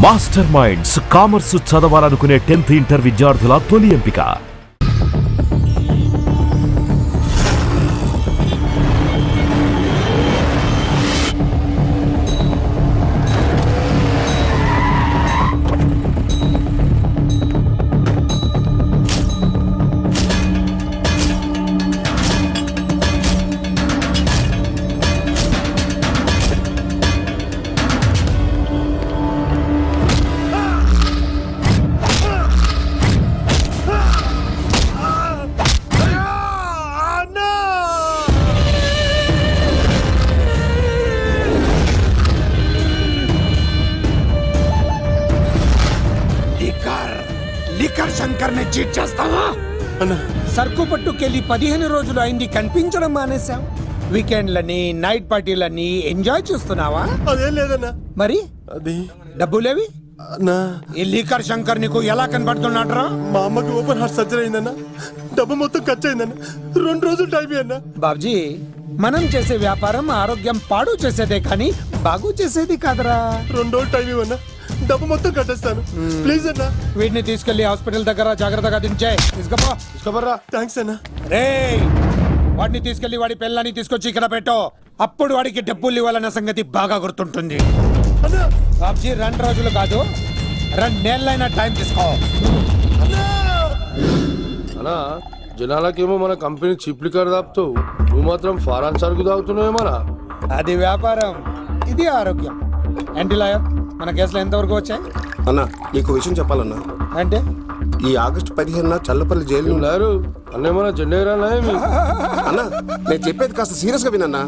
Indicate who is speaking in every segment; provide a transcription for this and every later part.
Speaker 1: Master minds commerce చదవాలనుకునే 10th inter విద్యార్థుల తొలి ఎంపిక.
Speaker 2: లిక్కర్ శంకర్ ని చీట్ చేస్తావా? సరుకు పట్టుకెళ్ళి 15 రోజులు అయింది, కనిపించడం మానేశాం. వీకెండ్లని నైట్ పార్టీలని ఎంజాయ్ చేస్తున్నావా?
Speaker 3: అదేం లేదన్నా.
Speaker 2: మరి
Speaker 3: అది
Speaker 2: డబ్బులేవి?
Speaker 3: అన్నా,
Speaker 2: ఈ లిక్కర్ శంకర్ నీకు ఎలా కనబడుతున్నాడ్రా?
Speaker 3: మా అమ్మకి ఓపెన్ హార్ట్ సర్జరీ అయిందన్నా. డబ్బు మొత్తం ఖర్చు అయిందన్నా. 2 రోజులు టైం అన్నా.
Speaker 2: బాబ్జీ, మనం చేసే వ్యాపారం ఆరోగ్యం పాడు చేసేదే కానీ బాగు చేసేది కాదరా.
Speaker 3: 2 రోజులు టైం ఇవ్వన్నా, డబ్బు మొత్తం కట్టేస్తాను. ప్లీజ్ అన్నా.
Speaker 2: వీడిని తీసుకెళ్లి హాస్పిటల్ దగ్గర జాగ్రత్తగా దించే.
Speaker 3: తీసుకోబర్రా. థ్యాంక్స్ అన్నా.
Speaker 2: రేయ్, వాడిని తీసుకెళ్లి వాడి పిల్లని తీసుకొచ్చి ఇక్కడ పెట్టు. అప్పుడు వాడికి డబ్బులు ఇవ్వాలన్న సంగతి బాగా గుర్తుంటుంది.
Speaker 3: అన్నా,
Speaker 2: బాబ్జీ 2 రోజులు కాదు, 2 నెలలైనా టైం తీసుకో.
Speaker 4: అన్నా, జనాలకేమో మన కంపెనీ చీప్ లిక్కర్ తాపుతావు, నువ్వు మాత్రం ఫారాన్ సరుకు తాగుతున్నావేమన్నా?
Speaker 2: అది వ్యాపారం, ఇది ఆరోగ్యం. ఏంటి లాయర్, మన కేసులో ఎంతవరకు వచ్చాయి?
Speaker 5: అన్నా, నీకు విషయం చెప్పాలన్నా.
Speaker 2: అంటే
Speaker 5: ఈ ఆగస్టు 15న చల్లపల్లి జైలు
Speaker 4: లేరు అన్నేమన్నా జెండేరానా?
Speaker 5: అన్నా, నేను చెప్పేది కాస్త సీరియస్ గా వినన్నా.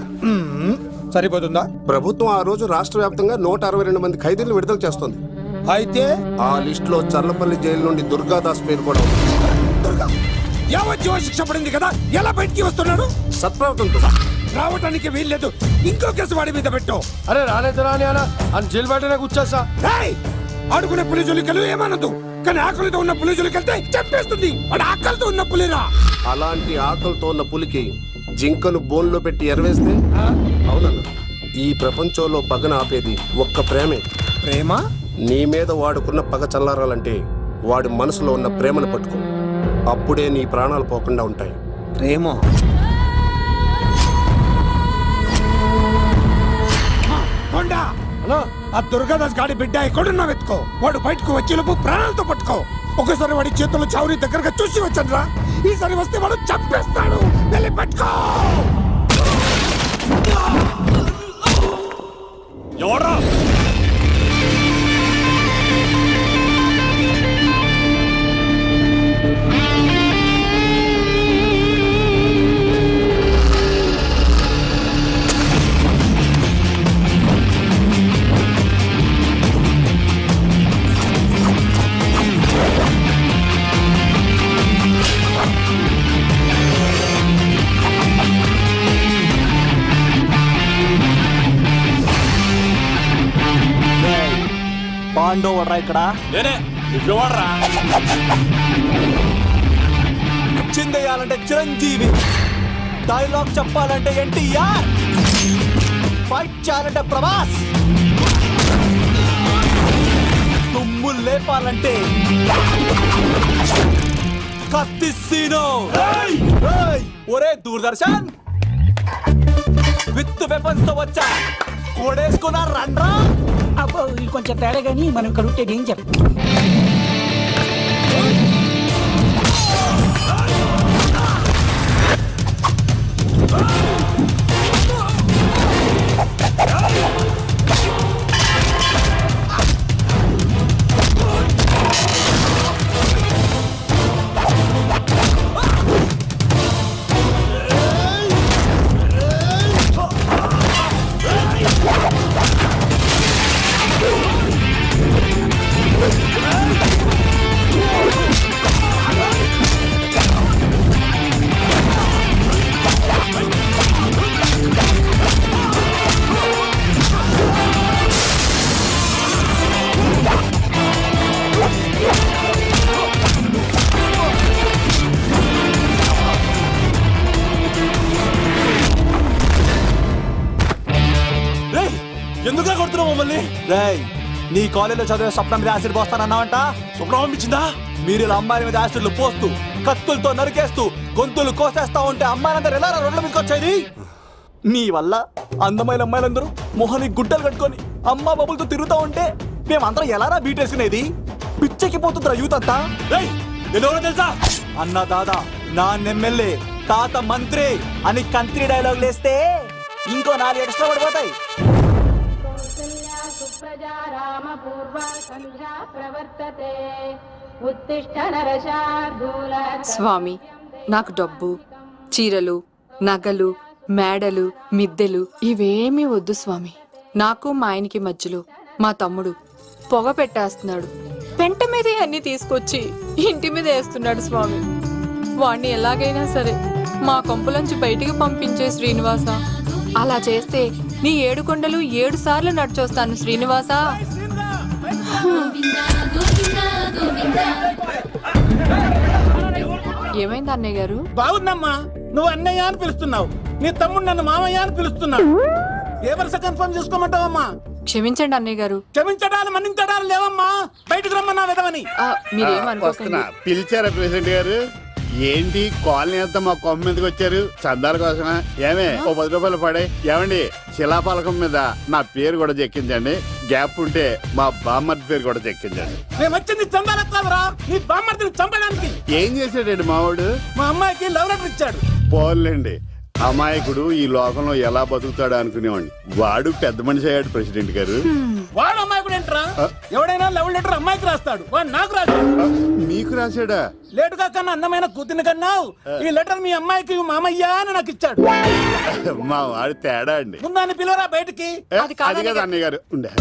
Speaker 2: సరిపోతుందా?
Speaker 5: ప్రభుత్వం ఆ రోజు రాష్ట్ర వ్యాప్తంగా 162 మంది ఖైదీలను విడుదల చేస్తోంది.
Speaker 2: అయితే
Speaker 5: ఆ లిస్ట్ లో చల్లపల్లి జైలు నుండి దుర్గాదాస్ పేరు కూడా ఉంది.
Speaker 2: యావజ్జీవ శిక్ష పడింది కదా, ఎలా బయటికి వస్తున్నాడు?
Speaker 5: సత్ప్రవర్తనతో
Speaker 2: రావటానికి వీల్లేదు. ఇంకో కేసు వాడి మీద పెట్టు.
Speaker 4: అరే రానైతే రాని అన్న, అని జైలు బయటనే కూర్చోసా.
Speaker 2: రేయ్, ఆడుకునే పులిజులికలు ఏమనదు, కానీ ఆకలితో ఉన్న పులిజులికెళ్తే చంపేస్తుంది. వాడు ఆకలితో ఉన్న పులిరా.
Speaker 5: అలాంటి ఆకలితో ఉన్న పులికి జింకను బోన్లో పెట్టి ఎరవేస్తే అవునన్నా, ఈ ప్రపంచంలో పగన ఆపేది ఒక్క ప్రేమే.
Speaker 2: ప్రేమ?
Speaker 5: నీ మీద వాడుకున్న పగ చల్లారాలంటే వాడి మనసులో ఉన్న ప్రేమను పట్టుకో. అప్పుడే నీ ప్రాణాలు పోకుండా ఉంటాయి.
Speaker 2: ప్రేమ? ఆ దుర్గాదాస్ గాడి బిడ్డ ఎక్కడున్నా వెతుకో. వాడు బయటకు వచ్చేలోపు ప్రాణాలతో పట్టుకో. ఒకసారి వాడి చేతుల్లో చావుని దగ్గరగా చూసి వచ్చానురా. ఈసారి వస్తే వాడు చంపేస్తాడు. వెళ్ళి పట్టుకో.
Speaker 3: ఎవడ్రా?
Speaker 6: పాండవరా ఇక్కడ
Speaker 3: నేనే. ఎవడ్రా?
Speaker 6: చిందేయాలంటే చిరంజీవి, డైలాగ్ చెప్పాలంటే ఎన్టీఆర్, ఫైట్ చేయాలంటే ప్రభాస్, తుమ్ము లేపాలంటే కత్తిసీను. ఒరే దూరదర్శన్, విత్ వెపన్స్ తో వచ్చా, కోడేసుకున్నా రండ్రా.
Speaker 7: అబ్బో, ఇది కొంచెం తేడా కానీ మనం ఇక్కడ ఉంటే ఏం చెప్పు.
Speaker 6: ఎందుకు కొడుతున్నావు మమ్మల్ని? రేయ్, నీ కాలేజీలో చదివే స్వప్నం మీద యాసిడ్ పోస్తానన్నావంట.
Speaker 3: శుభ్రం ఇచ్చిందా?
Speaker 6: మీరు ఇలా అమ్మాయిల మీద యాసిడ్లు పోస్తూ కత్తులతో నరికేస్తూ గొంతులు కోసేస్తా ఉంటే అమ్మాయిలందరూ ఎలా రోడ్ల మీదకి వచ్చేది? నీ వల్ల అందమైన అమ్మాయిలందరూ మొహానికి గుడ్డలు కట్టుకొని అమ్మా బాబులతో తిరుగుతా ఉంటే మేమందరం ఎలారా బీటేసుకునేది? పిచ్చెక్కి పోతుందిరా యూత్ అంతా.
Speaker 3: తెలుసా?
Speaker 6: అన్న దాదా నా ఎమ్మెల్యే తాత మంత్రి అని కంత్రి డైలాగ్ లేస్తే ఇంకో 4 ఎక్స్ట్రా పడిపోతాయి.
Speaker 8: సుప్రజా రామ పూర్వా సంధ్యా ప్రవర్తతే ఉత్తిష్ట నరశార్దూల.
Speaker 9: స్వామి, నాకు డబ్బు, చీరలు, నగలు, మేడలు, మిద్దెలు ఇవేమీ వద్దు స్వామి. నాకు మా ఆయనకి మధ్యలో మా తమ్ముడు పొగ పెట్టేస్తున్నాడు. పెంట మీద అన్ని తీసుకొచ్చి ఇంటి మీద వేస్తున్నాడు స్వామి. వాణ్ణి ఎలాగైనా సరే మా కొంపలోంచి బయటికి పంపించే శ్రీనివాస. అలా చేస్తే నీ 7 కొండలు 7 సార్లు నడిచొస్తాను శ్రీనివాస. ఏమైంది అన్నయ్య గారు?
Speaker 2: బాగుందమ్మా, నువ్వు అన్నయ్య అని పిలుస్తున్నావు, నీ తమ్ముడు నన్ను మామయ్య అని పిలుస్తున్నాడు. ఏ వరుస కన్ఫర్మ్ చేసుకోమంటావమ్మా?
Speaker 9: క్షమించండి అన్నయ్య గారు.
Speaker 2: క్షమించడాలు మన్నించడాలు లేవమ్మా, బయటకు రమ్మన్నా విధవని.
Speaker 9: మీరేమనుకోకండి.
Speaker 10: పిలిచారా ప్రెసిడెంట్ గారు? ఏంటి కాలనీ అంతా మా కొమ్మ మీదకి వచ్చారు? చందాల కోసమా? ఏమే ఓ 10 రూపాయలు పడే. ఏమండి, శిలాపలకం మీద నా పేరు కూడా చెక్కించండి. గ్యాప్ ఉంటే మా బామ్మర్ది పేరు కూడా చెక్కించండి.
Speaker 2: నేను వచ్చింది చందాలకు కాదురా, నీ బామ్మర్దిని చంపడానికి.
Speaker 10: ఏం చేశాడండి మావాడు?
Speaker 2: మా అమ్మాయికి లవ్ లెటర్ ఇచ్చాడు.
Speaker 10: పోన్లేండి, అమాయకుడు ఈ లోకంలో ఎలా బతుకుతాడు అనుకునేవాడిని. వాడు పెద్ద మనిషి అయ్యాడు ప్రెసిడెంట్ గారు.
Speaker 2: వాడు అమ్మాయికుడు ఏంట్రా? ఎవడైనా లవ్ లెటర్ అమ్మాయికి రాస్తాడు, వాడు నాకు రాస్తాడు.
Speaker 10: మీకు రాశాడా?
Speaker 2: లేటుగా కన్నా అందమైన కూతుని కన్నావు. ఈ లెటర్ మీ అమ్మాయికి మామయ్య అని నాకు ఇచ్చాడు.
Speaker 10: మా వాడు తేడా అండి.
Speaker 2: ముందాన్ని పిలవరా బయటికి.
Speaker 10: అది కదా అన్నయ్య గారు. ఉండే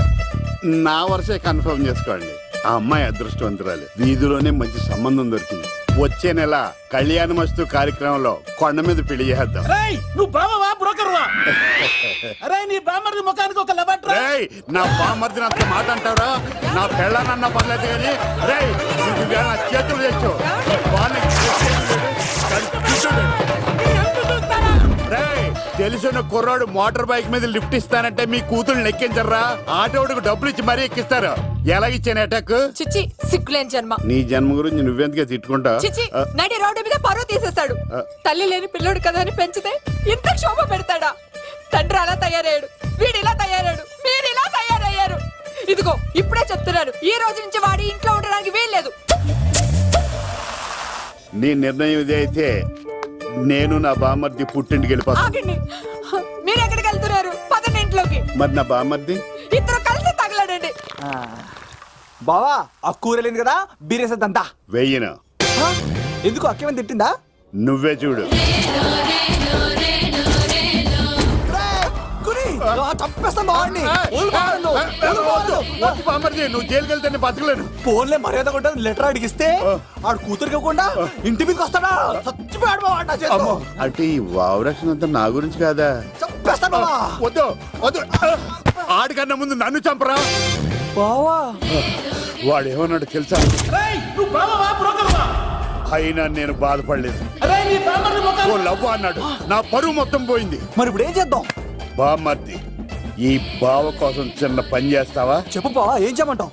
Speaker 10: నా వరుసే కన్ఫర్మ్ చేసుకోండి. ఆ అమ్మాయి అదృష్టవంతురాలు. వీధిలోనే మంచి సంబంధం దొరికింది. వచ్చే నెల కళ్యాణ మస్తు కార్యక్రమంలో కొండ మీద పెళ్లి చేద్దాం.
Speaker 2: నువ్వు బావవా బ్రోకర్వా? అరే నీ బామ్మర్ది ముఖానికి ఒక లెటర్.
Speaker 10: నా బామ్మర్దిని అంత మాట అంటారా? నా పెళ్ళనన్నా పర్లేదు కానీ రేయ్ నా చేతులు తెచ్చు. తెలిసిన కుర్రాడు మోటార్ బైక్ మీద లిఫ్ట్ ఇస్తానంటే మీ కూతురు ఎక్కించరా? ఆటోడికి డబ్బులు ఇచ్చి మరీ ఎక్కిస్తారు. ఎలాగిచ్చాను అటాక్?
Speaker 9: చిచ్చి, సిగ్గులేని జన్మ.
Speaker 10: నీ జన్మ గురించి నువ్వెందుకే తిట్టుకుంటా?
Speaker 9: చిచ్చి, నడి రోడ్డు మీద పరువు తీసేస్తాడు. తల్లి లేని పిల్లోడు కదా అని పెంచితే ఇంత క్షోభ పెడతాడా? తండ్రి అలా తయారయ్యాడు, వీడు ఇలా తయారయ్యాడు, మీరు ఇలా తయారయ్యారు. ఇదిగో ఇప్పుడే చెప్తున్నాను, ఈ రోజు నుంచి వాడి ఇంట్లో ఉండడానికి వీల్లేదు.
Speaker 10: నీ నిర్ణయం ఇదే అయితే నేను నా బామ్మర్ది పుట్టింటికి వెళ్ళిపోతాను.
Speaker 9: ఆగండి, మీరు ఎక్కడికి వెళ్తున్నారు? పదండి ఇంట్లోకి.
Speaker 10: మరి నా బామ్మర్ది?
Speaker 9: ఇద్దరు కలిసి తగలడండి.
Speaker 6: బావా ఆ కూరలేదు కదా, బీరేసేద్దంతా.
Speaker 10: వెయ్యను.
Speaker 6: ఎందుకు అక్కేమని తిట్టిందా?
Speaker 10: నువ్వే చూడు. నువ్వు జైలుకి వెళ్తే బతకలేను.
Speaker 6: ఫోన్లే మర్యాద కూడా లెటర్ అడిగిస్తే ఆడు కూతురికి ఇవ్వకుండా ఇంటి మీదకి వస్తాడా? చచ్చిపోయాడు బావా నా చేతిలో.
Speaker 10: అంటే ఈ వావరక్షణ అంతా నా గురించి కాదా?
Speaker 6: చంపేస్తాను బావా.
Speaker 10: వద్దు వద్దు, ఆడికన్నా ముందు నన్ను చంపరా
Speaker 6: బావా.
Speaker 10: వాడు ఏమన్నాడు తెలుసా?
Speaker 2: నువ్వు బావవా బ్రోకర్వా?
Speaker 10: అయినా నేను బాధపడలేదు. ఓ లవ్వ అన్నాడు, నా పరువు మొత్తం పోయింది.
Speaker 6: మరి ఇప్పుడు ఏం చేద్దాం?
Speaker 10: బామ్మర్ది, ఈ బావ కోసం చిన్న పని చేస్తావా?
Speaker 6: చెప్పు బావా, ఏం చేయమంటావు?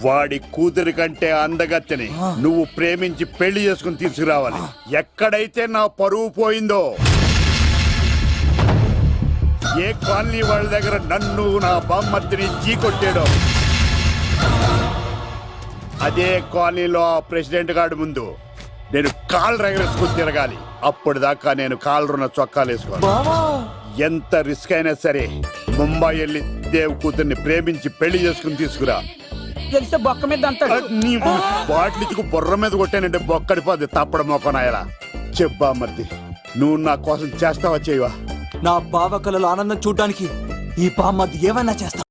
Speaker 10: వాడి కూతురి కంటే అందగత్తెని నువ్వు ప్రేమించి పెళ్లి చేసుకుని తీసుకురావాలి. ఎక్కడైతే నా పరువు పోయిందో, ఏ కాలనీ వాళ్ళ దగ్గర నన్ను నా బామ్మర్దిని చీకొట్టాడో, అదే కాలనీలో ఆ ప్రెసిడెంట్ గారి ముందు నేను కాళ్ళు రగరేసుకుని తిరగాలి. అప్పుడు దాకా నేను కాళ్ళరున్న చొక్కాలు వేసుకోవాలి. ఎంత రిస్క్ అయినా సరే ముంబై వెళ్ళి దేవ్ కూతుర్ని ప్రేమించి పెళ్లి చేసుకుని తీసుకురా.
Speaker 7: తెలిస్తే బొక్క మీద అంటాడు.
Speaker 10: నీ బాటిలిచ్చుకు బుర్ర మీద కొట్టానంటే బొక్కడిపోద్ది తప్పడం మొక్కనాయలా. చెప్పా మర్ది, నువ్వు నా కోసం చేస్తావా చేయవా?
Speaker 6: నా బావ కళలో ఆనందం చూడడానికి ఈ బామ్మది ఏమైనా చేస్తా.